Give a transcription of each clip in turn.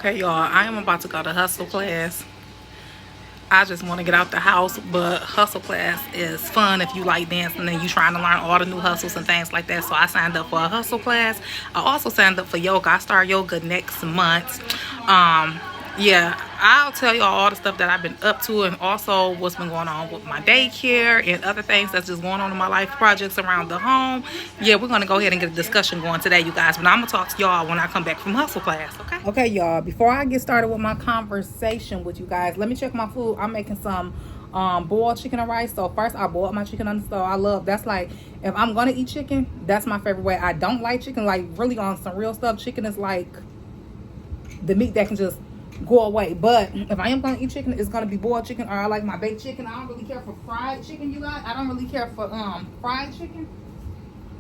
Okay, y'all, I am about to go to hustle class. I just want to get out the house, but hustle class is fun if you like dancing and you trying to learn all the new hustles and things like that. So I signed up for a hustle class. I also signed up for yoga. I start yoga next month. Yeah, I'll tell y'all all the stuff that I've been up to and also what's been going on with my daycare and other things that's just going on in my life, projects around the home. Yeah, we're going to go ahead and get a discussion going today, you guys. But I'm going to talk to y'all when I come back from hustle class, okay? Okay, y'all, before I get started with my conversation with you guys, let me check my food. I'm making some boiled chicken and rice. So first I boiled my chicken on the stove. That's like, if I'm going to eat chicken, that's my favorite way. I don't like chicken, like really on some real stuff. Chicken is like the meat that can just go away. But if I am gonna eat chicken, it's gonna be boiled chicken, or I like my baked chicken. I don't really care for fried chicken, you guys. I don't really care for fried chicken,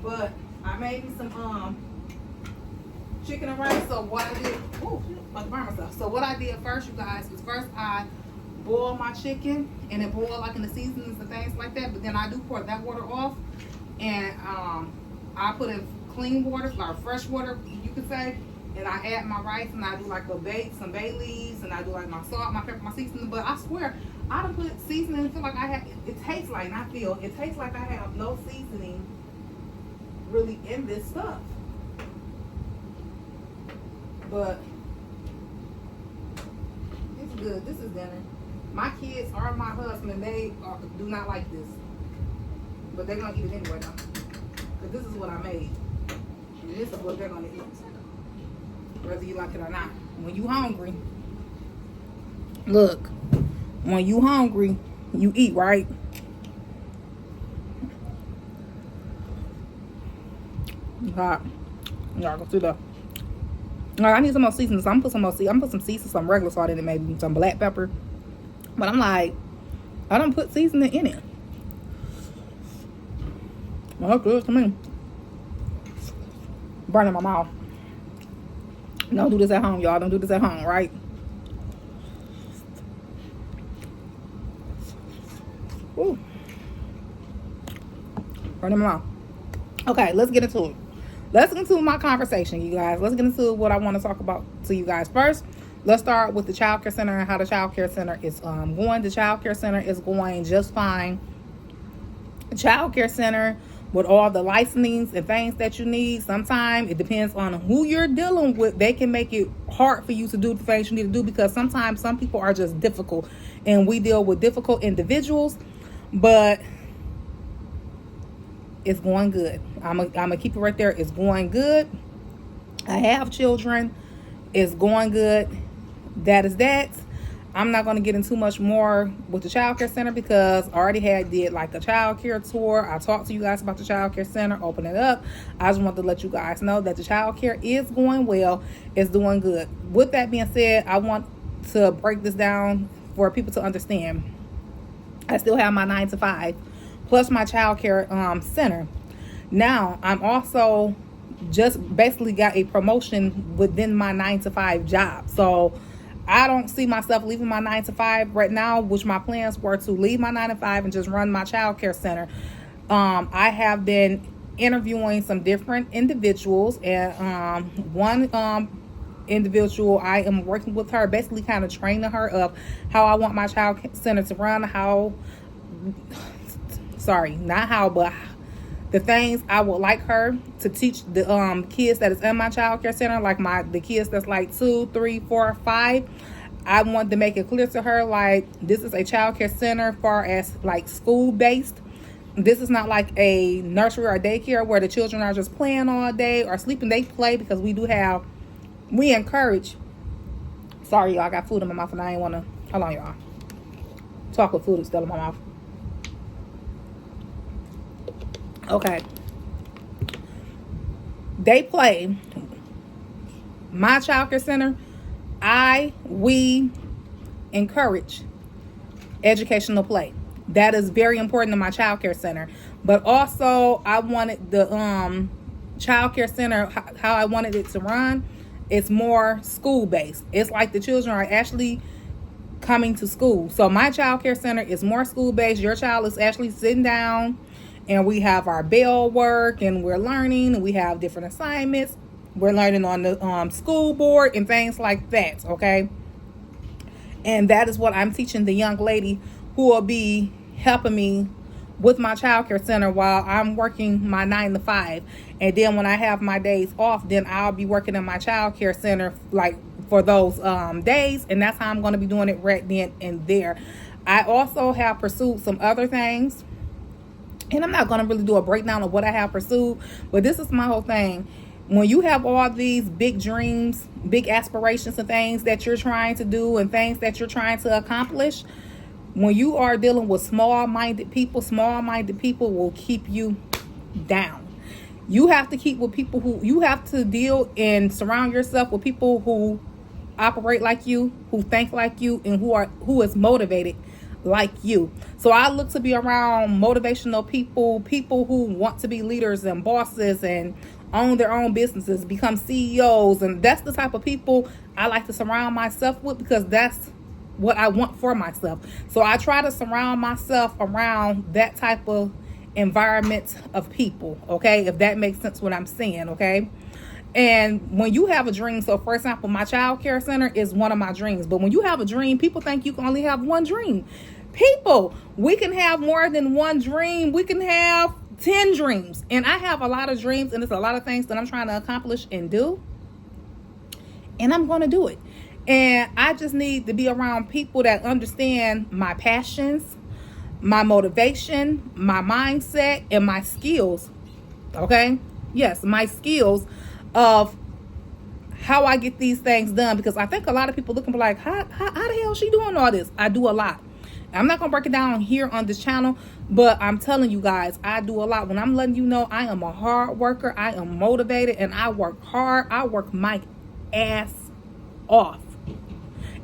but I made me some chicken and rice. So what I did, about to burn myself. So what I did first, you guys, was first I boiled my chicken, and it boiled like in the seasonings and things like that. But then I do pour that water off, and I put in clean water, or fresh water, you could say. And I add my rice, and I do like some bay leaves, and I do like my salt, my pepper, my seasoning. But I swear, I don't put seasoning. I feel like it tastes like, it tastes like I have no seasoning really in this stuff. But it's good. This is dinner. My kids or my husband, they do not like this, but they're gonna eat it anyway though, because this is what I made, and this is what they're gonna eat, whether you like it or not. When you hungry, look, when you hungry, you eat, right? Hot. Y'all go through the. All right, I need some more seasoning. So I'm gonna put some more. I'm gonna put some seasoning, some regular salt in it, maybe some black pepper. But I'm like, I don't put seasoning in it. Well, that's good to me. Burning my mouth. Don't do this at home, y'all. Don't do this at home, right? Ooh. Burning my mouth. Okay, let's get into it. Let's get into my conversation, you guys. Let's get into what I want to talk about to you guys. First, let's start with the child care center and how the child care center is going. The child care center is going just fine. The child care center, with all the licensings and things that you need, sometimes it depends on who you're dealing with. They can make it hard for you to do the things you need to do, because sometimes some people are just difficult, and we deal with difficult individuals. But it's going good. I'm gonna keep it right there. It's going good. I have children. It's going good. That is that. I'm not going to get into much more with the child care center, because I already did like a child care tour. I talked to you guys about the child care center, open it up. I just want to let you guys know that the child care is going well. It's doing good. With that being said, I want to break this down for people to understand. I still have my 9 to 5 plus my child care center. Now, I'm also just basically got a promotion within my 9 to 5 job. So I don't see myself leaving my 9 to 5 right now, which my plans were to leave my 9 to 5 and just run my child care center. I have been interviewing some different individuals, and one individual, I am working with her, basically kind of training her of how I want my child center to run, but the things I would like her to teach the kids that is in my child care center, like the kids that's like 2, 3, 4, 5. I want to make it clear to her, like, this is a child care center far as like school based. This is not like a nursery or daycare where the children are just playing all day or sleeping. They play, because we encourage. Sorry, y'all, I got food in my mouth and I ain't want to. Hold on, y'all. Talk with food still in my mouth. Okay. They play. My child care center, we encourage educational play. That is very important to my child care center. But also, I wanted the child care center, how I wanted it to run, it's more school based. It's like the children are actually coming to school. So my child care center is more school based. Your child is actually sitting down, and we have our bell work, and we're learning, and we have different assignments. We're learning on the school board and things like that, okay? And that is what I'm teaching the young lady who will be helping me with my childcare center while I'm working my 9 to 5. And then when I have my days off, then I'll be working in my childcare center like for those days. And that's how I'm going to be doing it right then and there. I also have pursued some other things. And I'm not going to really do a breakdown of what I have pursued. But this is my whole thing. When you have all these big dreams, big aspirations and things that you're trying to do and things that you're trying to accomplish, when you are dealing with small-minded people will keep you down. You have to keep with people who, you have to deal and surround yourself with people who operate like you, who think like you, and who is motivated like you. So I look to be around motivational people who want to be leaders and bosses and own their own businesses, become CEOs. And that's the type of people I like to surround myself with, because that's what I want for myself. So I try to surround myself around that type of environment of people, okay? If that makes sense what I'm saying, okay? And when you have a dream, so for example, my child care center is one of my dreams. But when you have a dream, people think you can only have one dream. People, we can have more than one dream. We can have 10 dreams. And I have a lot of dreams, and there's a lot of things that I'm trying to accomplish and do. And I'm going to do it. And I just need to be around people that understand my passions, my motivation, my mindset, and my skills. Okay? Yes, my skills of how I get these things done. Because I think a lot of people looking for like, how the hell is she doing all this? I do a lot. I'm not going to break it down here on this channel, but I'm telling you guys, I do a lot. When I'm letting you know, I am a hard worker. I am motivated, and I work hard. I work my ass off.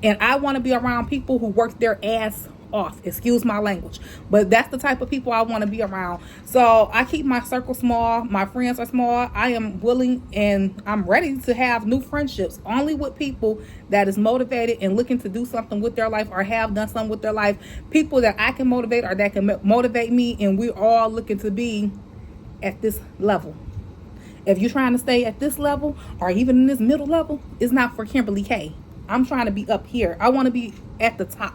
And I want to be around people who work their ass off. Excuse my language. But that's the type of people I want to be around. So I keep my circle small. My friends are small. I am willing and I'm ready to have new friendships. Only with people that is motivated and looking to do something with their life or have done something with their life. People that I can motivate or that can motivate me. And we're all looking to be at this level. If you're trying to stay at this level or even in this middle level, it's not for Kimberly K. I'm trying to be up here. I want to be at the top.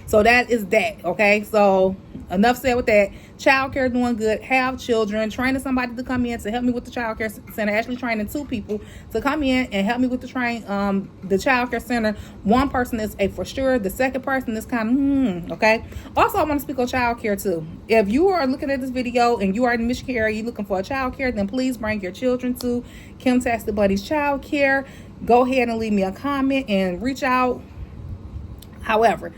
So that is that, okay? So enough said with that. Childcare doing good. Have children. Training somebody to come in to help me with the childcare center. Actually training 2 people to come in and help me with the childcare center. One person is a for sure. The second person is kind of okay? Also, I want to speak on childcare too. If you are looking at this video and you are in the Michigan area, you're looking for a childcare, then please bring your children to Kim Tastic Buddies Childcare. Go ahead and leave me a comment and reach out. However,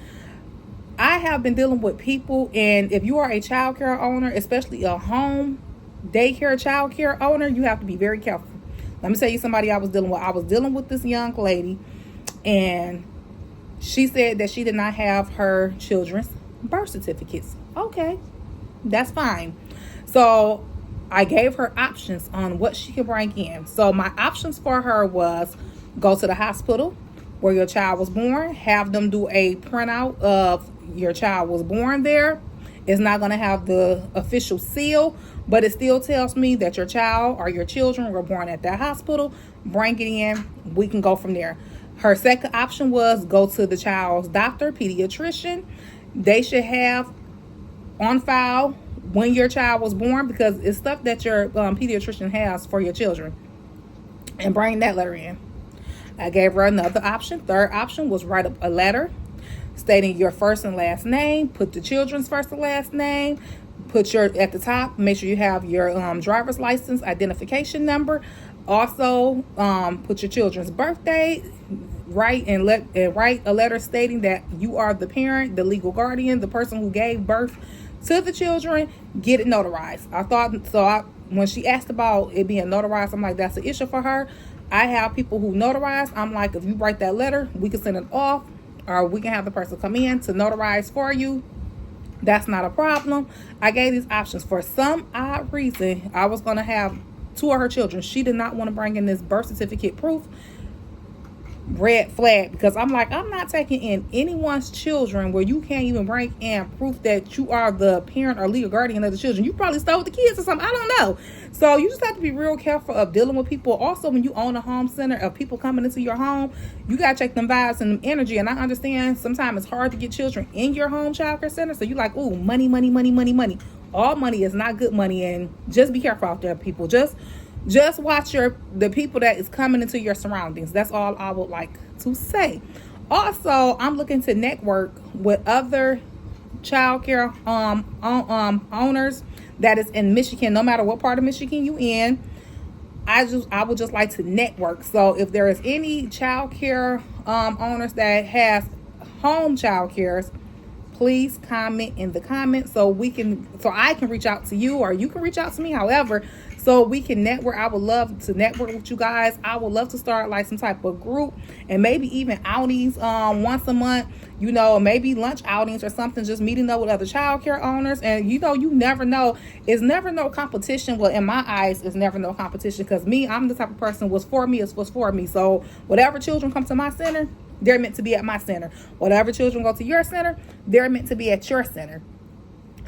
I have been dealing with people, and if you are a child care owner, especially a home daycare child care owner, you have to be very careful. Let me tell you somebody I was dealing with. I was dealing with this young lady, and she said that she did not have her children's birth certificates. Okay, that's fine. So I gave her options on what she could bring in. So my options for her was go to the hospital where your child was born, have them do a printout of your child was born there. It's not going to have the official seal, but it still tells me that your child or your children were born at that hospital. Bring it in. We can go from there. Her second option was go to the child's doctor, pediatrician. They should have on file when your child was born, because it's stuff that your pediatrician has for your children, and bring that letter in. I gave her another option. Third option was write up a letter stating your first and last name. Put the children's first and last name. Put your, at the top, make sure you have your driver's license identification number. Also, put your children's birthday. Write a letter stating that you are the parent, the legal guardian, the person who gave birth to the children. Get it notarized. When she asked about it being notarized, I'm like, that's an issue for her. I have people who notarize. I'm like, if you write that letter, we can send it off, or we can have the person come in to notarize for you. That's not a problem. I gave these options. For some odd reason, I was going to have 2 of her children. She did not want to bring in this birth certificate proof. red flag, because I'm like, I'm not taking in anyone's children where you can't even bring in proof that you are the parent or legal guardian of the children. You probably stole with the kids or something, I don't know. So you just have to be real careful of dealing with people. Also, when you own a home center of people coming into your home, you gotta check them vibes and energy. And I understand sometimes it's hard to get children in your home childcare center, so you like, ooh, money, money, money, money, money. All money is not good money, and just be careful out there, people. Just watch the people that is coming into your surroundings. That's all I would like to say. Also, I'm looking to network with other childcare owners that is in Michigan. No matter what part of Michigan you in, I would just like to network. So if there is any childcare owners that has home childcares, please comment in the comments so I can reach out to you, or you can reach out to me, however, so we can network. I would love to network with you guys. I would love to start like some type of group, and maybe even outings once a month, maybe lunch outings or something, just meeting up with other childcare owners. And you never know. It's never no competition. Well, in my eyes, it's never no competition, because I'm the type of person, what's for me is what's for me. So whatever children come to my center, they're meant to be at my center. Whatever children go to your center, they're meant to be at your center.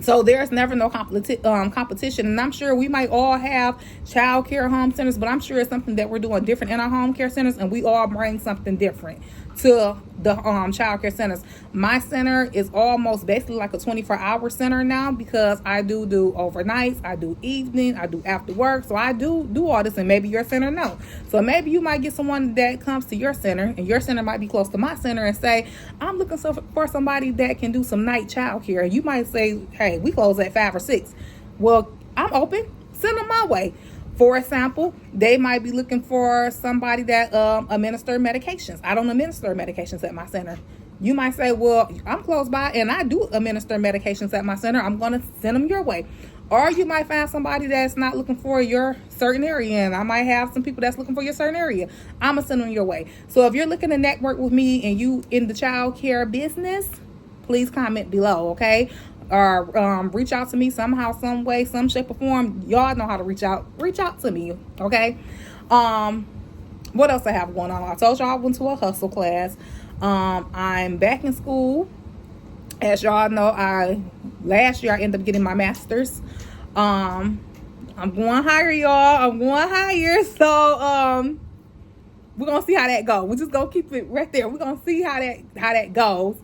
So there's never no competition. And I'm sure we might all have child care home centers, but I'm sure it's something that we're doing different in our home care centers, and we all bring something different to the child care centers. My center is almost basically like a 24-hour center now, because I do overnights, I do evening, I do after work. So I do all this, and maybe your center no. So maybe you might get someone that comes to your center, and your center might be close to my center, and say, I'm looking for somebody that can do some night child care. And you might say, hey, we close at 5 or 6. Well, I'm open. Send them my way. For example, they might be looking for somebody that administer medications. I don't administer medications at my center. You might say, well, I'm close by and I do administer medications at my center. I'm going to send them your way. Or you might find somebody that's not looking for your certain area, and I might have some people that's looking for your certain area. I'm going to send them your way. So if you're looking to network with me and you in the child care business, please comment below, okay? Or reach out to me somehow, some way, some shape or form. Y'all know how to reach out to me, okay? What else I have going on? I told y'all I went to a hustle class. I'm back in school. As y'all know, last year I ended up getting my master's. I'm going higher, y'all. I'm going higher. So we're gonna see how that goes. We're just gonna keep it right there. We're gonna see how that goes.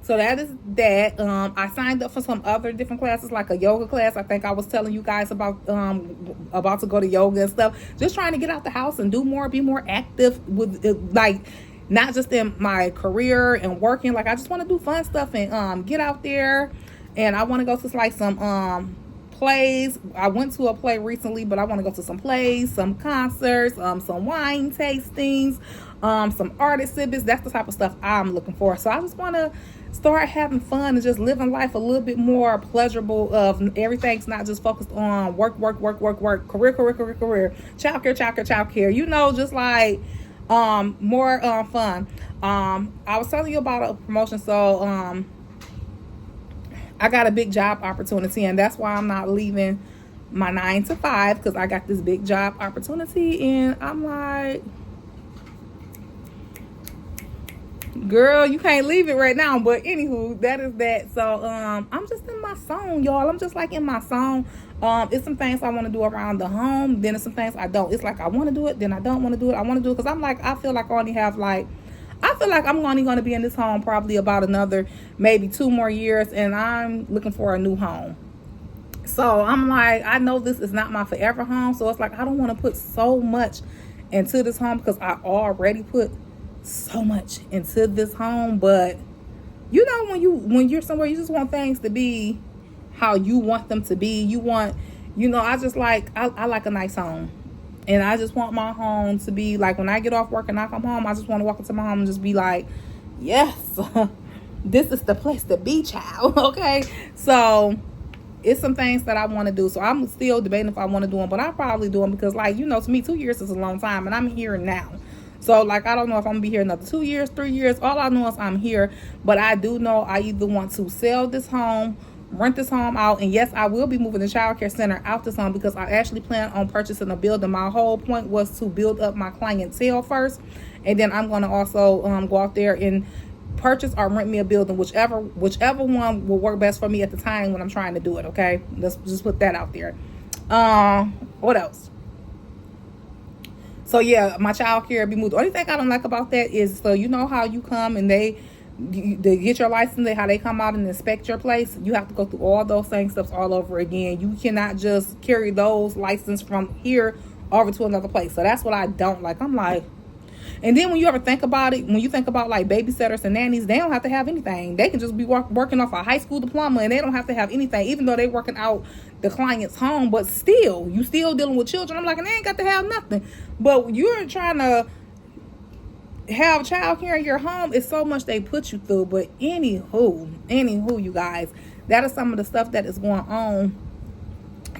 So that is that. I signed up for some other different classes, like a yoga class. I think I was telling you guys about to go to yoga and stuff. Just trying to get out the house and do more, be more active with like not just in my career and working. Like I just want to do fun stuff and get out there. And I want to go to like some plays. I went to a play recently, but I want to go to some plays, some concerts, some wine tastings, some art exhibits. That's the type of stuff I'm looking for. So I just want to start having fun and just living life a little bit more pleasurable. Of everything's not just focused on work, career, child care. Just like more fun. I was telling you about a promotion. So I got a big job opportunity, and that's why I'm not leaving my 9 to 5, because I got this big job opportunity. And I'm like, girl, you can't leave it right now. But anywho, that is that. So I'm just in my zone, y'all. I'm just like in my zone. It's some things I want to do around the home, then it's some things I don't. It's like I want to do it, then I don't want to do it. I want to do it because I feel like I'm only going to be in this home probably about another maybe 2 more years, and I'm looking for a new home. So I'm like, I know this is not my forever home, so it's like I don't want to put so much into this home, because I already put so much into this home. But when you're somewhere, you just want things to be how you want them to be. I just like I like a nice home. And I just want my home to be like, when I get off work and I come home, I just want to walk into my home and just be like, yes, this is the place to be, child. Okay. So it's some things that I want to do. So I'm still debating if I want to do them, but I probably do them because, to me, 2 years is a long time, and I'm here now. So I don't know if I'm gonna be here another 2 years, 3 years. All I know is I'm here. But I do know I either want to sell this home rent this home out. And yes, I will be moving the childcare center out this home because I actually plan on purchasing a building. My whole point was to build up my clientele first, and then I'm going to also go out there and purchase or rent me a building, whichever one will work best for me at the time when I'm trying to do it. Okay, let's just put that out there. What else? So yeah, my child care be moved. The only thing I don't like about that is, so you know how you come and they get your license, how they come out and inspect your place. You have to go through all those same steps all over again. You cannot just carry those license from here over to another place. So that's what I don't like. I'm like, and then when you ever think about it, when you think about like babysitters and nannies, they don't have to have anything. They can just be working off a high school diploma, and they don't have to have anything, even though they're working out the client's home. But still, you still dealing with children. I'm like, and they ain't got to have nothing. But you're trying to have child care in your home. It's so much they put you through. But anywho, you guys, that is some of the stuff that is going on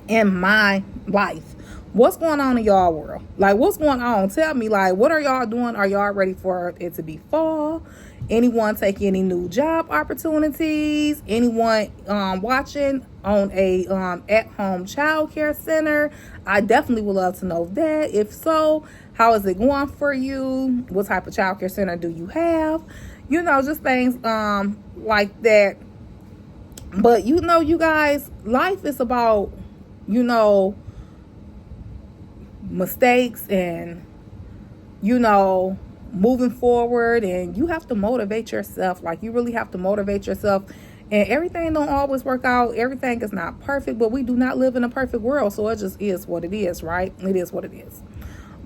in my life. What's going on in y'all world? Like, what's going on? Tell me, like, what are y'all doing? Are y'all ready for it to be fall? Anyone take any new job opportunities? Anyone watching on a at-home child care center? I definitely would love to know that. If so, how is it going for you? What type of child care center do you have? You know, just things like that. But you know, you guys, life is about, you know, mistakes and, you know, moving forward, and you have to motivate yourself. Like, you really have to motivate yourself, and everything don't always work out. Everything is not perfect, but we do not live in a perfect world, so it just is what it is, right? It is what it is.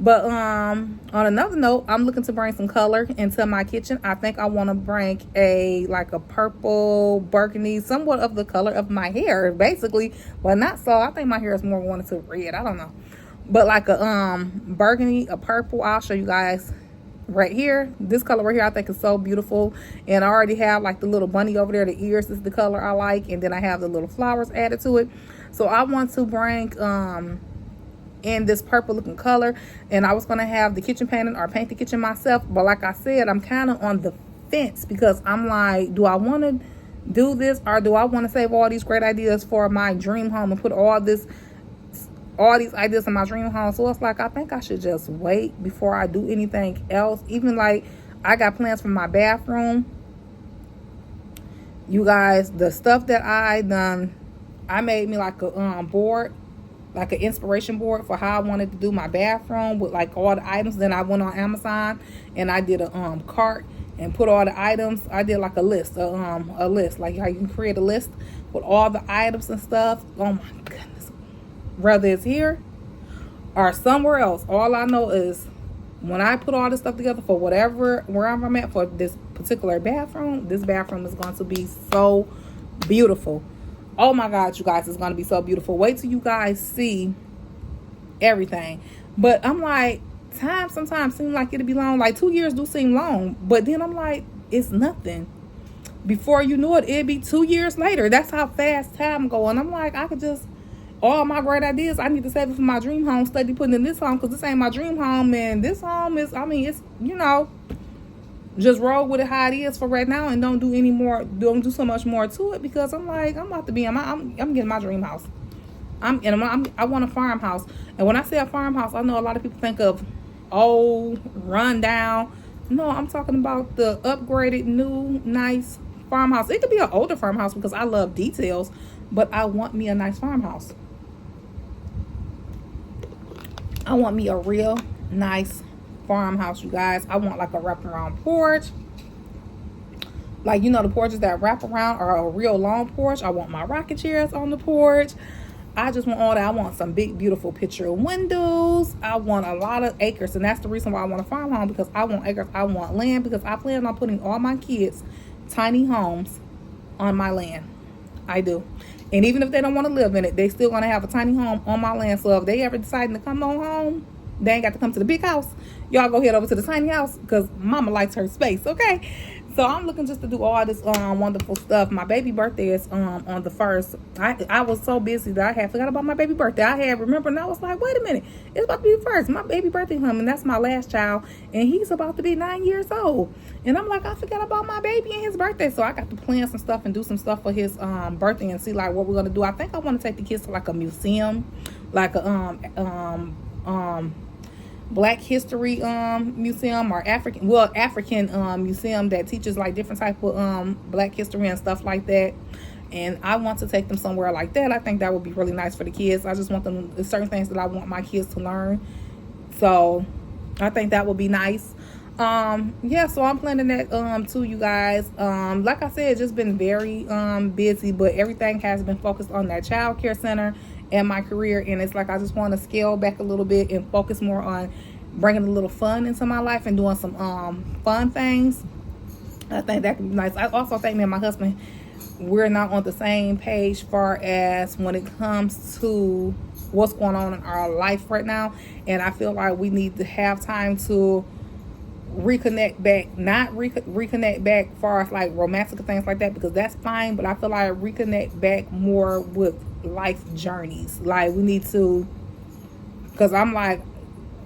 But on another note, I'm looking to bring some color into my kitchen. I think I want to bring a purple burgundy, somewhat of the color of my hair, basically. Well, not so. I think my hair is more wanted to red. I don't know. But like a burgundy, a purple. I'll show you guys right here. This color right here I think is so beautiful. And I already have like the little bunny over there. The ears is the color I like. And then I have the little flowers added to it. So I want to bring in this purple looking color. And I was going to have the kitchen painted or paint the kitchen myself. But like I said, I'm kind of on the fence because I'm like, do I want to do this, or do I want to save all these great ideas for my dream home and put all these ideas in my dream home? So it's like, I think I should just wait before I do anything else. Even like, I got plans for my bathroom. You guys, the stuff that I done, I made me like a board, like an inspiration board for how I wanted to do my bathroom with like all the items. Then I went on Amazon and I did a cart and put all the items. I did like a list, a list, like how you can create a list with all the items and stuff. Oh my goodness. Whether it's here or somewhere else, all I know is when I put all this stuff together for wherever I'm at for this particular bathroom, this bathroom is going to be so beautiful. Oh my God, you guys, it's going to be so beautiful. Wait till you guys see everything. But I'm like, time sometimes seems like it'll be long. Like 2 years do seem long, but then I'm like, it's nothing. Before you know it, it'll be 2 years later. That's how fast time going. I'm like, I could just, all my great ideas, I need to save it for my dream home, study putting in this home, because this ain't my dream home. And this home is, I mean, it's, you know, just roll with it how it is for right now, and don't do so much more to it, because I'm like, I'm about to be in I'm getting my dream house. I want a farmhouse. And when I say a farmhouse, I know a lot of people think of old, run down. No, I'm talking about the upgraded, new, nice farmhouse. It could be an older farmhouse because I love details, but I want me a nice farmhouse. I want me a real nice farmhouse, you guys. I want like a wraparound porch. Like, you know, the porches that wrap around are a real long porch. I want my rocking chairs on the porch. I just want all that. I want some big, beautiful picture windows. I want a lot of acres. And that's the reason why I want a farm home, because I want acres. I want land, because I plan on putting all my kids' tiny homes on my land. I do. And even if they don't want to live in it, they still going to have a tiny home on my land. So if they ever decide to come on home, they ain't got to come to the big house. Y'all go head over to the tiny house, because mama likes her space, okay? So I'm looking just to do all this wonderful stuff. My baby birthday is on the 1st. I was so busy that I had forgot about my baby birthday. I had remembered, and I was like, wait a minute, it's about to be the 1st. My baby birthday coming, and that's my last child, and he's about to be 9 years old. And I'm like, I forgot about my baby and his birthday. So I got to plan some stuff and do some stuff for his birthday and see like what we're gonna do. I think I want to take the kids to like a museum, like a Black History museum, or African museum that teaches like different type of Black history and stuff like that. And I want to take them somewhere like that. I think that would be really nice for the kids. I just want them, there's certain things that I want my kids to learn, so I think that would be nice. Yeah, so I'm planning that too, you guys. Like I said, it's just been very busy, but everything has been focused on that child care center and my career. And it's like I just want to scale back a little bit and focus more on bringing a little fun into my life and doing some fun things. I think that could be nice. I also think me and my husband, we're not on the same page far as when it comes to what's going on in our life right now. And I feel like we need to have time to reconnect back, not reconnect back far as like romantic things like that, because that's fine, but I feel like reconnect back more with life journeys. Like we need to, because I'm like,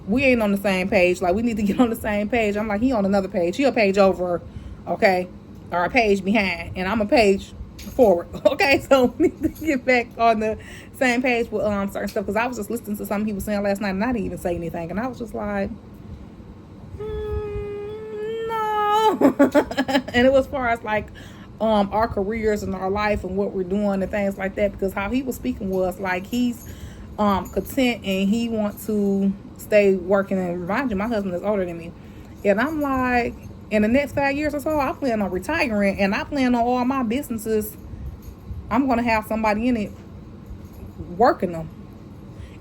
we ain't on the same page. Like we need to get on the same page. I'm like, he on another page, he a page over, okay, or a page behind, and I'm a page forward. Okay, so we need to get back on the same page with certain stuff, because I was just listening to something he was saying last night and I didn't even say anything, and I was just like, and it was as far as like our careers and our life and what we're doing and things like that, because how he was speaking was like he's content and he wants to stay working. And remind you, my husband is older than me, and I'm like, in the next 5 years or so I plan on retiring, and I plan on all my businesses, I'm gonna have somebody in it working them,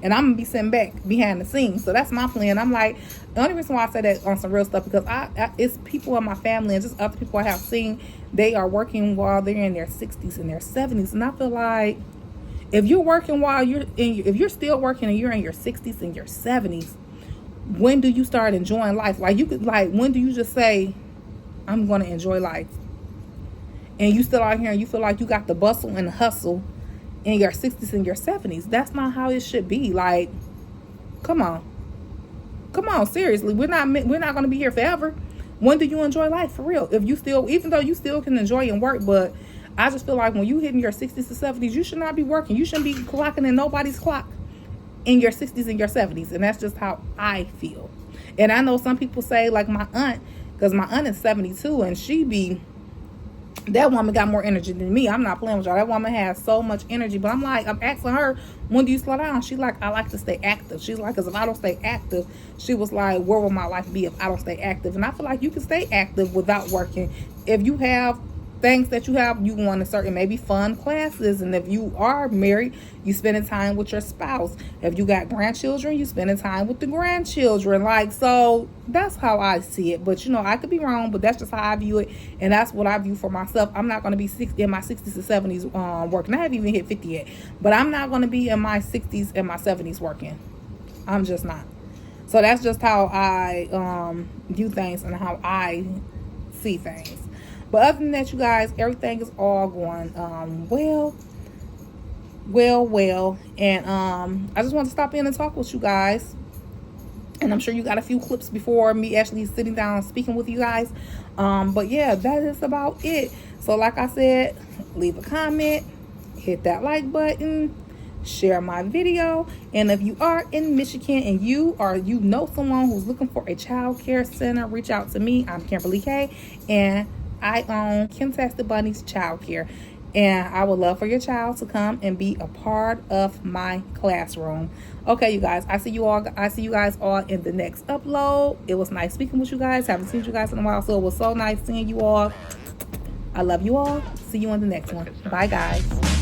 and I'm gonna be sitting back behind the scenes. So that's my plan. I'm like, the only reason why I say that on some real stuff, because it's people in my family and just other people I have seen, they are working while they're in their 60s and their 70s. And I feel like if you're working while if you're still working and you're in your 60s and your 70s, when do you start enjoying life? Like you could, like, when do you just say, I'm going to enjoy life? And you still out here and you feel like you got the bustle and the hustle in your 60s and your 70s. That's not how it should be. Like, come on, seriously, we're not going to be here forever. When do you enjoy life for real? If you still, even though you still can enjoy and work, but I just feel like when you hitting your 60s to 70s, you should not be working. You shouldn't be clocking in nobody's clock in your 60s and your 70s. And that's just how I feel. And I know some people say, like my aunt, because my aunt is 72 and that woman got more energy than me. I'm not playing with y'all. That woman has so much energy. But I'm like, I'm asking her, when do you slow down? She's like, I like to stay active. She's like, because if I don't stay active, she was like, where will my life be if I don't stay active? And I feel like you can stay active without working. If you have things that you want to certain maybe fun classes, and if you are married, you spending time with your spouse. If you got grandchildren, you spending time with the grandchildren. Like, so that's how I see it. But I could be wrong, but that's just how I view it, and that's what I view for myself. I'm not going to be in my 60s to 70s working. I haven't even hit 50 yet, but I'm not going to be in my 60s and my 70s working. I'm just not. So that's just how I view things and how I see things. But other than that, you guys, everything is all going well. And I just want to stop in and talk with you guys. And I'm sure you got a few clips before me actually sitting down and speaking with you guys. But yeah, that is about it. So like I said, leave a comment, hit that like button, share my video. And if you are in Michigan and you know someone who's looking for a child care center, reach out to me. I'm Kimberly K, and I own Fantastic Bunny's Child Care, and I would love for your child to come and be a part of my classroom. Okay, you guys, I see you guys all in the next upload. It was nice speaking with you guys. Haven't seen you guys in a while, so it was so nice seeing you all. I love you all. See you on the next one. Bye, guys.